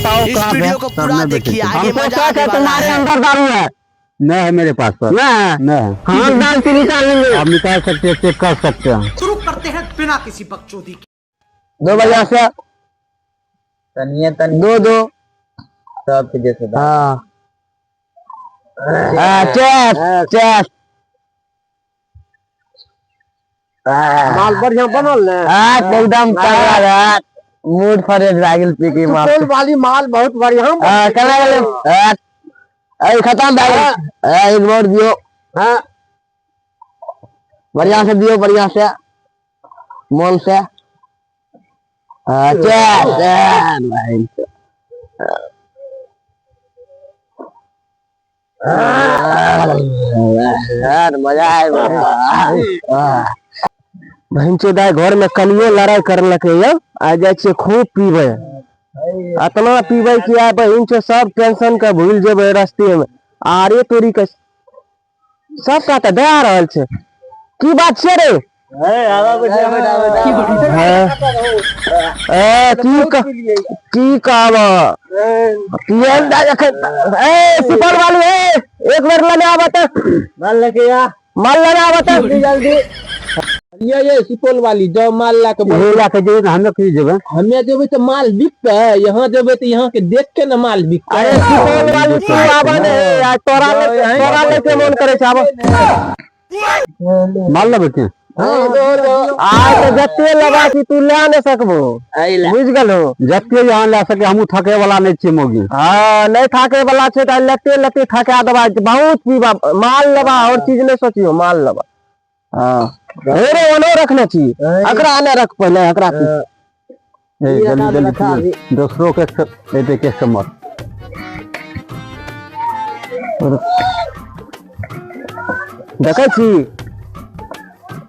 बताओ इस कहाँ वीडियो पे? को पूरा देखिए, आगे हमको मजा शक आने है वाला तुम्हारे है। अंदर दारू है। न है मेरे पास सर। न है? न है। हाँ डाल के निकाल लेंगे। आप निकाल सकते हैं, चेक कर सकते हैं। शुरू करते हैं बिना किसी बकचोदी के। 2 बजे से तनिए तनिए दो दो। सब के जैसे हाँ चेस चेस। माल बढ़िया बनल है। एकदम तगड़ा है। मूड फ्रेश रागिल पी के मार वाली माल बहुत बढ़िया चला गए। खत्म भाई। एक बार दियो। हाँ बढ़िया से दियो, बढ़िया से मन से। मजा आएगा। बहन चोदा घर में कलियो लड़ाई करलके आ जाए खूब पीबे। इतना पीबे कि आ बहन चो सब टेंशन के भूल जेबे रास्ते में। आरे तोरी के सब का दया रहल छे। की बात छे रे? की कहब सुपर वाली है। एक बार लेने आवत माल लेके आ। माल लेने आवत जल्दी। ये सुपौल वाली जो माल ला के हमें की जेबे। हमें जेबे तो माल बिकते है। यहाँ जेबे तो यहाँ के देख के ना माल बिकते है। अरे सुपौल वाली तू आवन है। तोरा लेके मन करे छे आब। माल लेबे के आज जत्ते लगा कि तू ले नहीं सकबो। बुझ गेलो? जत्ते यहाँ ला सके हमू थके वाला नहीं छे मोगी। हाँ नहीं थके वाला छे त लेते लेते थका देबा। बहुत पीबा माल लेबा और चीज नहीं सोचियो माल लेबा। हाँ ढेरे ओनो रखने चाहिए। अकरा आने रख पहले अकरा पी। जल्दी जल्दी पिए। दूसरों के लेते कस्टमर देखे छी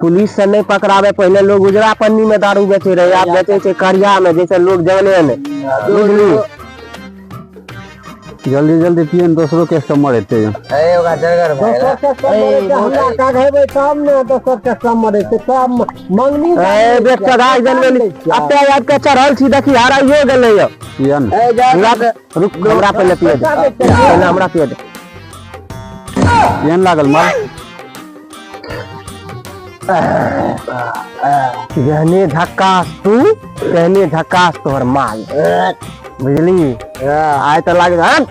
पुलिस से नहीं पकड़ावे पहले लोग उजरा पन्नी में दारू बेचे रहे। आप बेचे छे करिया में जैसे लोग जाने नहीं। बुझली? जल्दी जल्दी पिए, दूसरों कस्टमर रहते हैं। चढ़ल छी देखी हराइयो गेलै। रुक हमरा पहले पिए दे। पहले हमरा पिए दे। केहन लागल माल? कहने झक्कास तू, कहने झक्कास तोहर माल। बुझली? आय तो लागे माल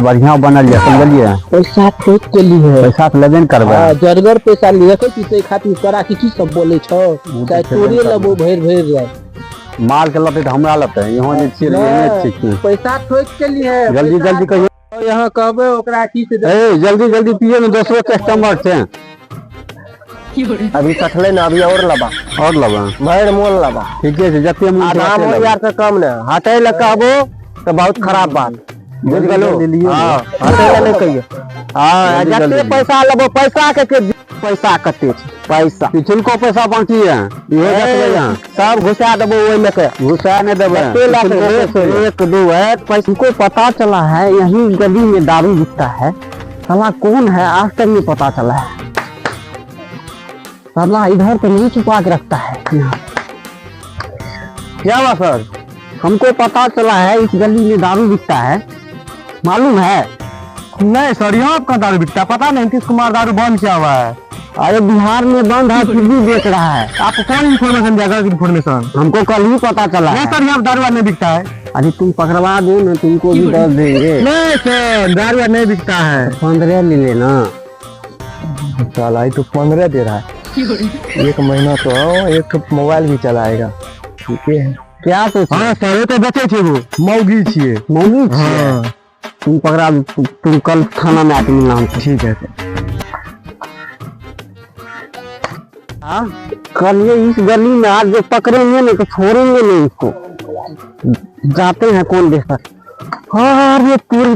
बढ़िया बनल है। समझलिए? पैसा ठोक के लिए पैसा तो लेबे करबे। जरगर पैसा लिए की खातिर तोरा की सब बोले छो। चाहे चोरी लेबो भर जाए। माल के लते हमरा लते यहाँ जे छिए लेने छिए। पैसा ठोक के लिए जल्दी जल्दी कहियो। यहाँ कहबे ओकरा की से जल्दी जल्दी पिए में दूसरों कस्टमर थे। अभी सठले ना, अभी और लबा भर मोल लबा। ठीक है जत्ते हम आधा मोल यार से कम न हटे ले कहबो तो बहुत खराब बात। बुझ गेलो? हां हटे ले नहीं कहियो। हां जत्ते पैसा लेबो पैसा के पैसा कते छै पैसा पिछल को पैसा बाकी है ये यहां सब घुसा देबो ओइ में के। घुसा नहीं देबे। 1 2 है पैसा को पता चला है यही गली में दारू बिकता है। साला कौन है आज तक नहीं पता चला है। साला इधर तो नहीं छुपा के रखता है। क्या हुआ सर? हमको पता चला है इस गली में दारू बिकता है। मालूम है? नहीं सर यहाँ आपका दारू बिकता है। पता नहीं नीतीश कुमार दारू बंद किया हुआ है। अरे बिहार में बंद है फिर भी बेच रहा है। आपको कौन इन्फॉर्मेशन दिया? इन्फॉर्मेशन हमको कल ही पता चला नहीं है। सर यहाँ दारू नहीं बिकता है। अरे तुम पकड़वा दो ना, तुमको भी दर्द देंगे। नहीं सर दारू नहीं बिकता है। 15 ले लेना। साला तो 15 दे रहा है। 1 महीना तो एक मोबाइल भी चलाएगा। ठीक है क्या सोच? हाँ सर ये तो बचे थे वो मौगी छिए। मौगी हाँ तुम पकड़ा तुम कल थाना में आके मिलना हमसे। ठीक है। हाँ कल ये इस गली में आज जो पकड़ेंगे ना तो छोड़ेंगे नहीं इसको। जाते हैं कौन देखता। हाँ ये पूरी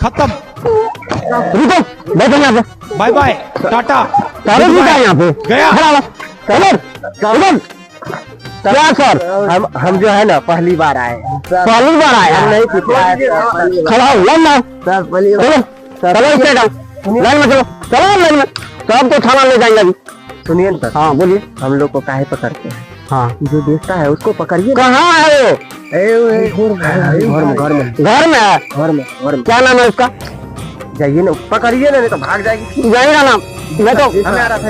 खत्म। रुको बैठो यहाँ पे। Bye bye tata. सारे रुका यहाँ पे गया। चलो क्या सर? हम जो है ना पहली बार आए हैं। पहली बार आए हैं नहीं पिछला खड़ा हो ना सर। पहली बार चलो इसे लाइन में चलो लाइन में सबको थाना ले जाएंगे अभी। सुनिए सर। हाँ बोलिए। हम लोग को काहे पकड़ते हैं? हाँ जो बेचता है उसको पकड़िए। कहाँ है वो? घर में घर में घर में है। घर में घर में। क्या नाम है उसका? जाइए ना, पकड़िए ना, नहीं तो भाग जाएगी। जाइएगा ना, मैं तो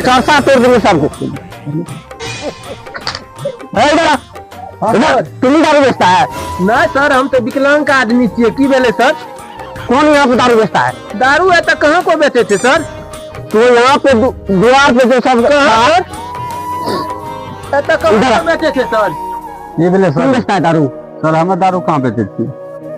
चर्चा तोड़ दूंगी सबको। तुम दारू बेचता है? नहीं सर, हम तो विकलांग का आदमी छिए। की बेले सर? कौन यहाँ पे दारू बेचता है? दारू है तो कहाँ को बेचे थे सर? तो यहाँ पे दीवार पे जो सब तो कहाँ बेचे थे सर? ये बोले कौन सर, बेचता है दारू? सर हमें दारू कहाँ बेचे थी?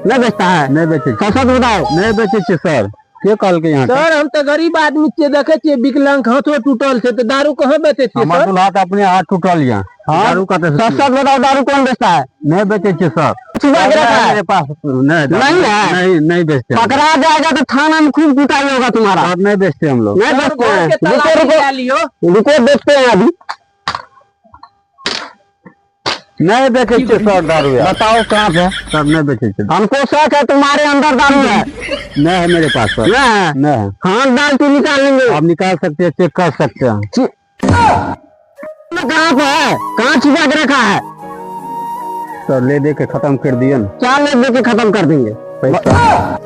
नहीं बेचता है? नहीं बेचे, सच बताओ। नहीं बेचे छे सर। के कल के यहाँ सर हम तो गरीब आदमी छिए, देखे छिए विकलांग हाथों टूटल से, तो दारू कहाँ बेचे छिए हमारे सर? हाथ अपने हाथ टूटल यहाँ। दारू का सच बताओ, दारू कौन बेचता है? नहीं बेचे छे सर। छुपा के रखा है? मेरे पास नहीं नहीं है? नहीं नहीं बेचते हम। पकड़ा जाएगा तो थाना में खूब पिटाई होगा तुम्हारा। सर नहीं बेचते हम लोग। नहीं सर, बेचते घर हैं। के ताला रुको निकाल लियो। रुको देखते हैं अभी। नहीं बेचे छे सर दारू यार। बताओ कहाँ पे? सर नहीं बेचे छे। हमको शक है तुम्हारे अंदर दारू है। नहीं है मेरे पास सर। नहीं है? नहीं है। हाँ दाल तू निकाल लेंगे। आप निकाल सकते हैं, चेक कर सकते हैं। कहाँ पे है? कहाँ छिपा के रखा है? सर ले दे के खत्म कर दिए ना क्या ले दे के खत्म कर देंगे? पैसा।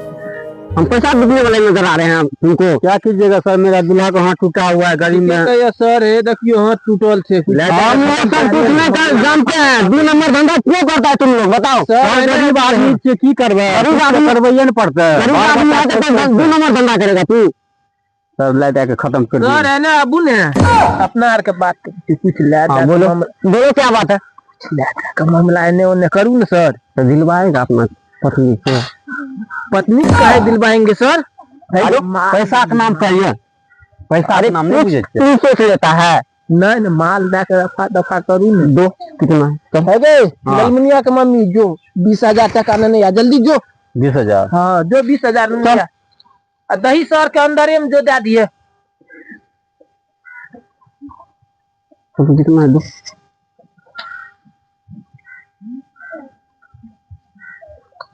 हम पैसा बिकने वाले नजर आ रहे हैं तुमको। क्या कीजिएगा सर, मेरा दूल्हा का हाथ टूटा हुआ है गरीब में। ये सर है, देखियो हाथ टूटल से। हम लोग सब पूछने का जानते हैं। 2 नंबर धंधा क्यों करता है तुम लोग? बताओ। सर गरीब आदमी से की करवा, गरीब आदमी करवाइए न पड़ता है। गरीब आदमी आके तो 2 नंबर धंधा करेगा तू। सर ले दे के खत्म कर सर दिए। है ना, अबू ने अपना आर के बात करके कुछ ले हाँ, बोलो। बोलो क्या बात है? का मामला एने ओने करूँ ना सर। तो दिलवाएगा अपना पत्नी से। पत्नी काहे दिलवाएंगे सर? पैसा का नाम चाहिए, पैसा का नाम नहीं बुझे छे। तू सोच लेता है। नहीं न माल दे के रफा दफा करूँ न। दो कितना? है गए ललमनिया के मम्मी जो 20,000 टका नहीं आ, जल्दी जो। 20,000। हाँ जो 20,000 नहीं आ। दही सर के अंदर में जो दे दिए। तो कितना है? दो।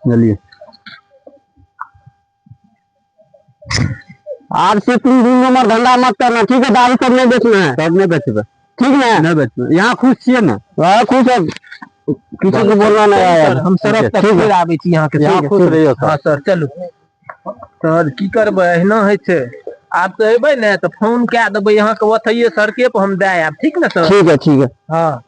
चलिए आज से तुम 2 नंबर धंधा मत करना, ठीक है? दारू सब नहीं बेचना है। सर नहीं बेचबे, ठीक है? नहीं बेचबे। यहाँ खुश छिए ना? हाँ खुश है, किसी को बोलना नहीं है यार। हम सड़क तक ठीक है। फिर आबे छी यहाँ के। यहाँ खुश रहियो हाँ सर। सर चलू। सर की करबै, एहिना है छे। आप तो अबे ने तो फोन कए देबै यहाँ के ओथैये सड़के पर हम दे आब, ठीक ना सर? ठीक है ठीक है। हाँ